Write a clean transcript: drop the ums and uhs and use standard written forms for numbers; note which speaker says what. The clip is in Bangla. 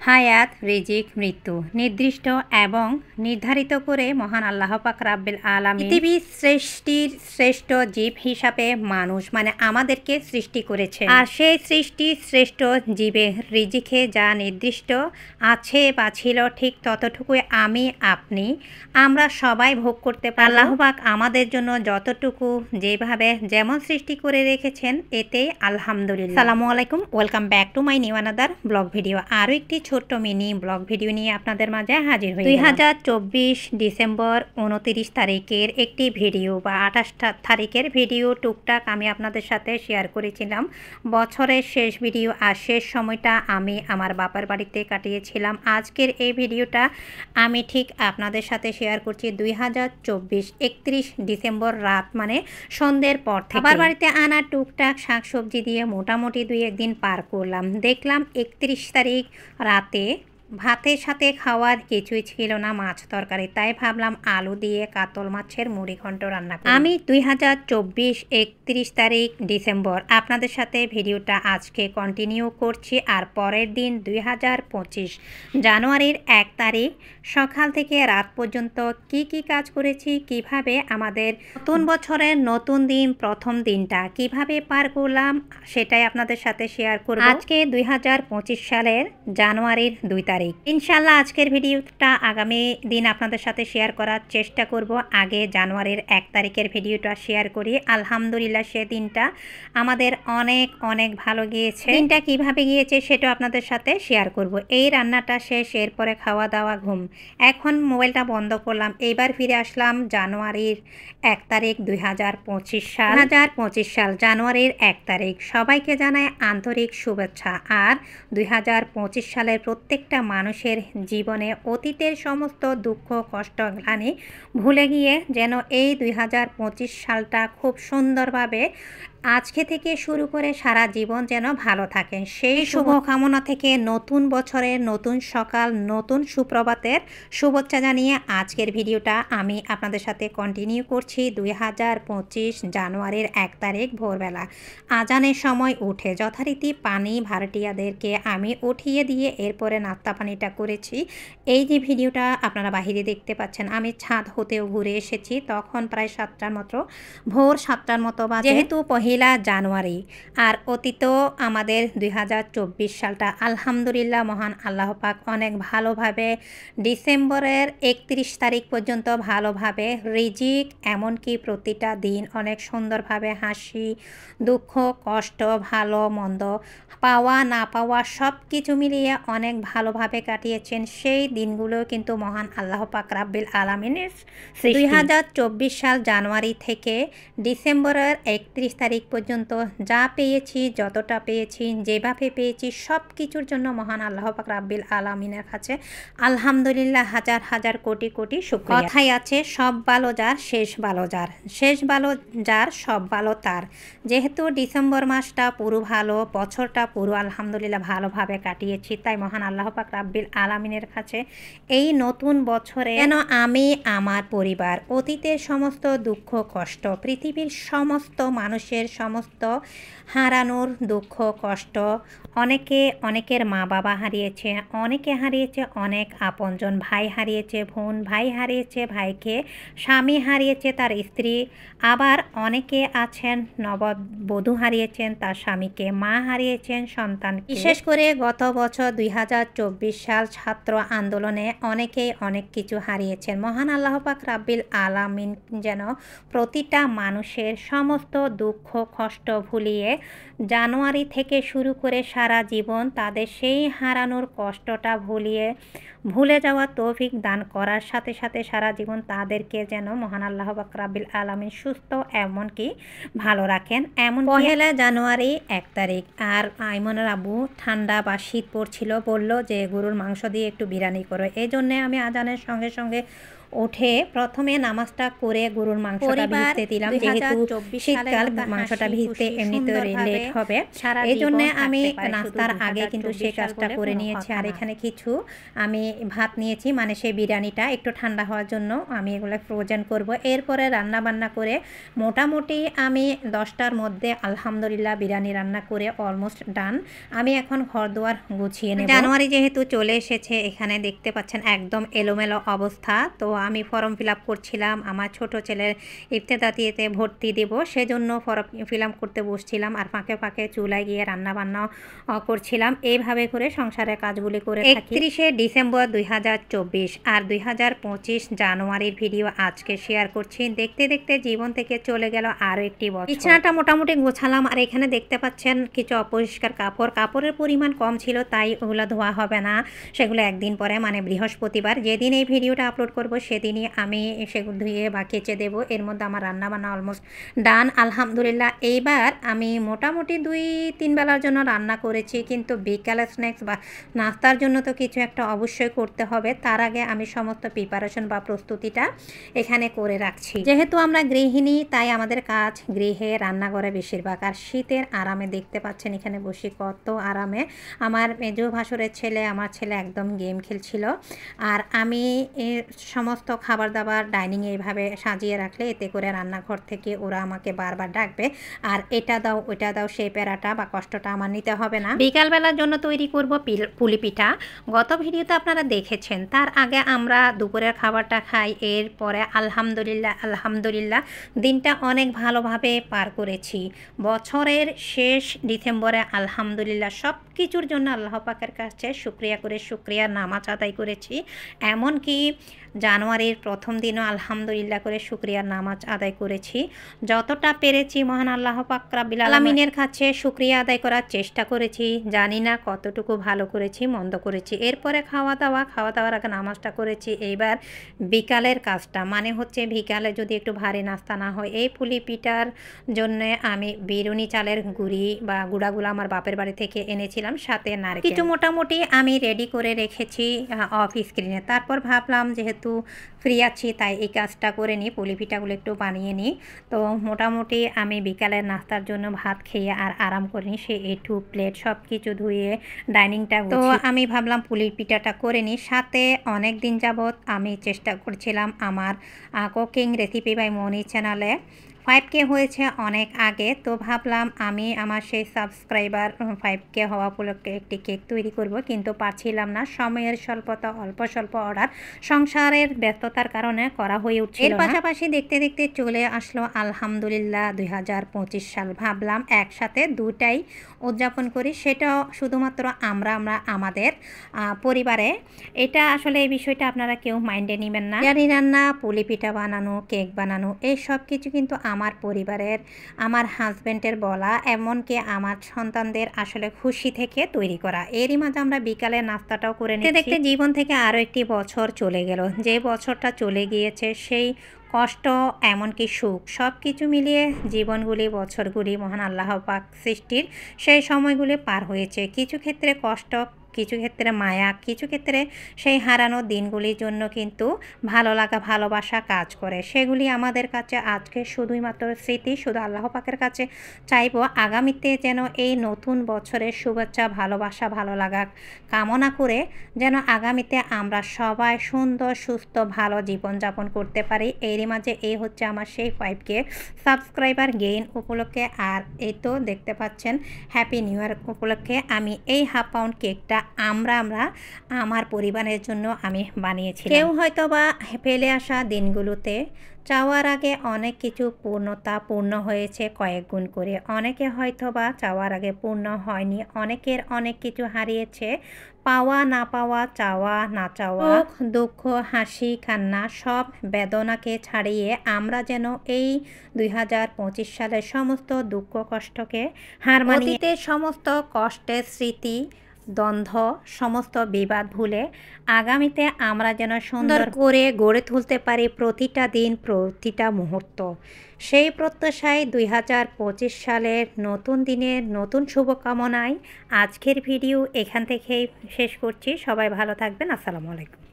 Speaker 1: হায়াত, রিজিক, মৃত্যু নির্দিষ্ট এবং নির্ধারিত করে মহান আল্লাহ পাক রাব্বিল আলামিন পৃথিবীর সৃষ্টির শ্রেষ্ঠ জীব হিসাবে মানুষ মানে আমাদেরকে সৃষ্টি করেছে। আর সেই সৃষ্টির শ্রেষ্ঠ জীবের রিজিকে যা নির্দিষ্ট আছে বা ছিল ঠিক ততটুকুই আপনি আমরা সবাই ভোগ করতে পারি। আল্লাহ পাক আমাদের জন্য যতটুকু যেভাবে যেমন সৃষ্টি করে রেখেছেন এতে আলহামদুলিল্লাহ। আসসালামু আলাইকুম, welcome back to my new another blog video. আরও একটি ছোট্ট মিনি ব্লগ ভিডিও নিয়ে আপনাদের মাঝে হাজির হই। 2024 ডিসেম্বর 29 তারিখের একটি ভিডিও বা 28 তারিখের ভিডিও টুকটাক আমি আপনাদের সাথে শেয়ার করেছিলাম। বছরের শেষ ভিডিও আর শেষ সময়টা আমি আমার বাবার বাড়িতে কাটিয়েছিলাম। আজকের এই ভিডিওটা আমি ঠিক আপনাদের সাথে শেয়ার করছি 2024 31 ডিসেম্বর রাত মানে সন্ধ্যের পর থেকে। বাবার বাড়িতে আনা টুকটাক শাকসবজি দিয়ে মোটামুটি 2-1 দিন পার করলাম। দেখলাম 31 তারিখ রাতে ভাতের সাথে খাওয়ার কিছুই ছিল না, মাছ তরকারি, তাই ভাবলাম আলু দিয়ে কাতল মাছের মুড়ি ঘন্ট রান্না করি। আমি 2024 31 তারিখ ডিসেম্বর আপনাদের সাথে ভিডিওটা আজকে কন্টিনিউ করছি। আর পরের দিন 2025 জানুয়ারির 1 তারিখ সকাল থেকে রাত পর্যন্ত কি কি কাজ করেছি, কিভাবে আমাদের নতুন বছরের নতুন দিন প্রথম দিনটা কিভাবে পার করলাম সেটাই আপনাদের সাথে শেয়ার করব। আজকে 2025 সালের জানুয়ারির 2 তারিখ। ইনশাল্লাহ আজকের ভিডিওটা আগামী দিন আপনাদের সাথে শেয়ার করার চেষ্টা করব। আগে জানুয়ারির 1 তারিখের ভিডিওটা শেয়ার করি। আলহামদুলিল্লাহ সে দিনটা আমাদের অনেক অনেক ভালো গিয়েছে। দিনটা কিভাবে গিয়েছে সেটাও আপনাদের সাথে শেয়ার করব। এই রান্নাটা শেষ, এরপরে খাওয়া দাওয়া, ঘুম। এখন মোবাইলটা বন্ধ করলাম। এইবার ফিরে আসলাম জানুয়ারির 1 তারিখ 2025 সাল। 2025 সাল জানুয়ারির 1 তারিখ সবাইকে জানায় আন্তরিক শুভেচ্ছা। আর 2025 সালের প্রত্যেকটা মানুষের জীবনে অতীতের সমস্ত দুঃখ কষ্ট গ্লানি ভুলে গিয়ে যেন এই 2025 সালটা খুব সুন্দরভাবে আজকে থেকে শুরু করে সারা জীবন যেন ভালো থাকেন সেই শুভকামনা থেকে নতুন বছরের নতুন সকাল নতুন সুপ্রভাতের শুভেচ্ছা জানিয়ে আজকের ভিডিওটা আমি আপনাদের সাথে কন্টিনিউ করছি। 2025 জানুয়ারির 1 তারিখ ভোরবেলা আজানের সময় উঠে যথারীতি পানি ভাড়াটিয়াদেরকে আমি উঠিয়ে দিয়ে এরপরে নাস্তা পানিটা করেছি। এই যে ভিডিওটা আপনারা বাহিরে দেখতে পাচ্ছেন, আমি ছাদ হতেও ঘুরে এসেছি। তখন প্রায় 7টার মতো, ভোর 7টার মতো বাজে। যেহেতু পহিলা জানুয়ারি আর অতীত আমাদের 2024 সালটা আলহামদুলিল্লাহ মহান আল্লাহ পাক অনেক ভালোভাবে ডিসেম্বরের 31 তারিখ পর্যন্ত ভালোভাবে রিজিক এমনকি প্রতিটা দিন অনেক সুন্দরভাবে হাসি দুঃখ কষ্ট ভালো মন্দ পাওয়া না পাওয়া সব কিছু মিলিয়ে অনেক ভালোভাবে কাটিয়েছেন। সেই দিনগুলো কিন্তু মহান আল্লাহ পাক রাব্বিল আলামিনের সৃষ্টি। 2024 সাল জানুয়ারি থেকে ডিসেম্বরের 31 তারিখ পর্যন্ত যা পেয়েছি, যতটা পেয়েছি, যেভাবে পেয়েছি সব কিছুর জন্য মহান আল্লাহ পাক রাব্বিল আলামিনের কাছে আলহামদুলিল্লাহ হাজার হাজার কোটি কোটি শুকরিয়া। কথাই আছে সব ভালো যার শেষ ভালো যার, শেষ ভালো যার সব ভালো তার। যেহেতু ডিসেম্বর মাসটা পুরো ভালো, বছরটা পুরো আলহামদুলিল্লাহ ভালোভাবে কাটিয়েছি, তাই মহান আল্লাহ পাক রাব্বিল আলামিনের কাছে এই নতুন বছরে যেন আমি আমার পরিবার অতীতের সমস্ত দুঃখ কষ্ট, পৃথিবীর সমস্ত মানুষের সমস্ত হারানোর দুঃখ কষ্ট, অনেকের মা বাবা হারিয়েছে, অনেকে হারিয়েছে অনেক আপনজন, ভাই হারিয়েছে বোন, ভাই হারিয়েছে ভাইকে, স্বামী হারিয়েছে তার স্ত্রী, আবার অনেকে আছেন নববধূ হারিয়েছেন তার স্বামীকে, মা হারিয়েছেন সন্তান। বিশেষ করে গত বছর 2024 সাল ছাত্র আন্দোলনে অনেকেই অনেক কিছু হারিয়েছেন। মহান আল্লাহ পাক রাব্বিল আলামিন যেন প্রতিটা মানুষের সমস্ত দুঃখ কষ্ট ভুলিয়ে জানুয়ারি থেকে শুরু করে সারা জীবন তাদের সেই হারানোর কষ্টটা ভুলে যাওয়া তৌফিক দান করার সাথে সাথে সারা জীবন তাদেরকে যেন মহান আল্লাহ পাক রাব্বিল আলামিন সুস্থ এমনকি ভালো রাখেন। এমন পহেলা জানুয়ারি 1 তারিখ আর আইমনের আব্বু ঠান্ডা বা শীত পড়ছিল, বলল যে গরুর মাংস দিয়ে একটু বিরিয়ানি করো। এই জন্যে আমি আজানের সঙ্গে সঙ্গে উঠে প্রথমে নামাজটা করে গরুর মাংসটা ভিজতে দিলাম, যেহেতু শীতকাল মাংসটা ভিজতে এমনিতে লেট হবে, এই জন্য আমি নাস্তার আগে কিন্তু সেই কাজটা করে নিয়েছি। আর এখানে কিছু আমি ভাত নিয়েছি, মানে সেই বিরিয়ানিটা একটু ঠান্ডা হওয়ার জন্য আমি এগুলো ফ্রোজেন করব। এরপরে রান্না বান্না করে মোটামুটি আমি 10টার মধ্যে আলহামদুলিল্লাহ বিরিয়ানি রান্না করে অলমোস্ট ডান। আমি এখন ঘর দুয়ার গুছিয়ে নেব। জানুয়ারি যেহেতু চলে এসেছে, এখানে দেখতে পাচ্ছেন একদম এলোমেলো অবস্থা। তো আমি ফর্ম ফিল আপ করছিলাম, আমার ছোট ছেলের ইফতেদাতিতে ভর্তি দেব, সেজন্য ফর্ম ফিল আপ করতে বসছিলাম। আর ফাঁকে ফাঁকে চুলায় গিয়ে রান্না বান্না করছিলাম। এইভাবে করে সংসারের কাজগুলি করে থাকি। 31শে ডিসেম্বর 2024 আর 2025 জানুয়ারির ভিডিও আজকে শেয়ার করছি। দেখতে দেখতে জীবন থেকে চলে গেল আরও একটি বছর। বিছানাটা মোটামুটি গোছালাম। আর এখানে দেখতে পাচ্ছেন কিছু অপরিষ্কার কাপড়ের পরিমাণ কম ছিল, তাই ওগুলো ধোয়া হবে না, সেগুলো একদিন পরে মানে বৃহস্পতিবার যেদিন এই ভিডিওটা আপলোড করব সেদিনই আমি সেগুলো ধুয়ে বা কেচে দেবো। এর মধ্যে আমার রান্না বান্না অলমোস্ট ডান আলহামদুলিল্লাহ। এইবার আমি মোটামুটি 2-3 বেলার জন্য রান্না করেছি, কিন্তু বিকালে স্ন্যাক্স বা নাস্তার জন্য তো কিছু একটা অবশ্যই করতে হবে। তার আগে আমি সমস্ত প্রিপারেশন বা প্রস্তুতিটা এখানে করে রাখছি। যেহেতু আমরা গৃহিণী, তাই আমাদের কাজ গৃহে রান্নাঘরে বেশিরভাগ। আর শীতের আরামে দেখতে পাচ্ছেন এখানে বসে কত আরামে আমার মেজো ভাসুরের ছেলে, আমার ছেলে একদম গেম খেলছিল। আর আমি সমস্ত খাবার দাবার ডাইনিংয়ে এইভাবে সাজিয়ে রাখলে এতে করে রান্নাঘর থেকে ওরা আমাকে বারবার ডাকবে, আর এটা দাও ওইটা দাও, সেই প্যারাটা বা কষ্টটা আমার নিতে হবে না। বিকালবেলার জন্য তৈরি করব পুলি পিঠা। গত ভিডিওতে আপনারা দেখেছেন। তার আগে আমরা দুপুরের খাবারটা খাই, এরপরে আলহামদুলিল্লাহ দিনটা অনেক ভালোভাবে পার করেছি। বছরের শেষ ডিসেম্বরে আলহামদুলিল্লাহ সব কিছুর জন্য আল্লাহ পাকের কাছে শুক্রিয়ার নামাজ আদায় করেছি। এমনকি জানুয়ারির প্রথম দিনও আলহামদুলিল্লাহ করে শুক্রিয়ার নামাজ আদায় করেছি। যতটা পেরেছি মহান আল্লাহ পাক রাব্বিল আলামিনের কাছে শুক্রিয়া আদায় করার চেষ্টা করেছি। জানি না কতটুকু ভালো করেছি মন্দ করেছি। এরপরে খাওয়া দাওয়ার আগে নামাজটা করেছি। এইবার বিকালের কাজটা, মানে হচ্ছে বিকালে যদি একটু ভারী নাস্তা না হয়, এই পুলি পিঠার জন্য আমি বিরুনি চালের গুঁড়াগুলো আমার বাপের বাড়ি থেকে এনেছিলাম, সাথে নারকেল কিছু মোটামুটি আমি রেডি করে রেখেছি অফ স্ক্রিনে। তারপর ভাবলাম যেহেতু ফ্রি আছি তাই এই কাজটা করে নিই, পুলি পিঠাগুলো একটু বানিয়ে নিই। তো মোটামুটি আমি বিকালের নাস্তার জন্য ভাত খেয়ে আর আরাম করিনি, সে এটু প্লেট সব কিছু ধুয়ে ডাইনিংটা, তো আমি ভাবলাম পুলির পিঠাটা করে নিই। সাথে অনেক দিন যাবৎ আমি চেষ্টা করছিলাম আমার কুকিং রেসিপি বাই মনি চ্যানেলে 5K হয়েছে অনেক আগে, তো ভাবলাম আমি আমার সেই সাবস্ক্রাইবার 5K হওয়া উপলক্ষে একটি কেক তৈরি করব, কিন্তু পারছিলাম না, সময়ের স্বল্পতা, অল্প স্বল্প অর্ডার, সংসারের ব্যস্ততার কারণে করা হয়ে উঠছিল। এর পাশাপাশি দেখতে দেখতে চলে আসলো আলহামদুলিল্লাহ 2025 সাল। ভাবলাম একসাথে দুটাই উদযাপন করি, সেটাও শুধুমাত্র আমরা আমাদের পরিবারে। এটা আসলে এই বিষয়টা আপনারা কেউ মাইন্ডে নেবেন না। বিরিয়ানি রান্না, পুলি পিঠা বানানো, কেক বানানো, এই সব কিছু কিন্তু আমার পরিবারের, আমার হাজব্যান্ডের বলা, এমনকি আমার সন্তানদের আসলে খুশি থেকে তৈরি করা। এরই মাঝে আমরা বিকালে নাস্তাটাও করে নিচ্ছি। দেখতে জীবন থেকে আরও একটি বছর চলে গেল। যে বছরটা চলে গিয়েছে সেই কষ্ট এমনকি সুখ সব কিছু মিলিয়ে জীবনগুলি, বছরগুলি মহান আল্লাহ পাক সৃষ্টির সেই সময়গুলি পার হয়েছে। কিছু ক্ষেত্রে কষ্ট, কিছু ক্ষেত্রে মায়া, কিছু ক্ষেত্রে সেই হারানো দিনগুলির জন্য কিন্তু ভালো লাগা, ভালোবাসা কাজ করে। সেগুলি আমাদের কাছে আজকে শুধুই মাত্র স্মৃতি। শুধু আল্লাহ পাকের কাছে চাইব আগামীতে যেন এই নতুন বছরের শুভেচ্ছা, ভালোবাসা, ভালো লাগা কামনা করে যেন আগামীতে আমরা সবাই সুন্দর, সুস্থ, ভালো জীবনযাপন করতে পারি। এরই মাঝে এই হচ্ছে আমার সেই 5K সাবস্ক্রাইবার গেইন উপলক্ষে। আর এই তো দেখতে পাচ্ছেন হ্যাপি নিউ ইয়ার উপলক্ষে আমি এই হাফ পাউন্ড কেকটা আমরা আমার পরিবারের জন্য আমি বানিয়েছি। কেউ হয়তো বা ফেলে আসা দিনগুলোতে চাওয়ার আগে অনেক কিছু পূর্ণ হয়েছে কয়েক গুণ করে। অনেকে হয়তো বা চাওয়ার আগে পূর্ণ হয়নি, অনেকের অনেক কিছু হারিয়েছে। পাওয়া না পাওয়া, চাওয়া না চাওয়া, দুঃখ, হাসি, কান্না, সব বেদনাকে ছাড়িয়ে আমরা যেন এই 2025 সালের সমস্ত দুঃখ কষ্টকে হার মানিয়ে, অতীতের সমস্ত কষ্টের স্মৃতি, দ্বন্দ্ব, সমস্ত বিবাদ ভুলে আগামীতে আমরা যেন সুন্দর করে গড়ে তুলতে পারি প্রতিটা দিন, প্রতিটা মুহূর্ত। সেই প্রত্যাশায় 2025 সালের নতুন দিনের নতুন শুভকামনায় আজকের ভিডিও এখান থেকেই শেষ করছি। সবাই ভালো থাকবেন। আসসালামু আলাইকুম।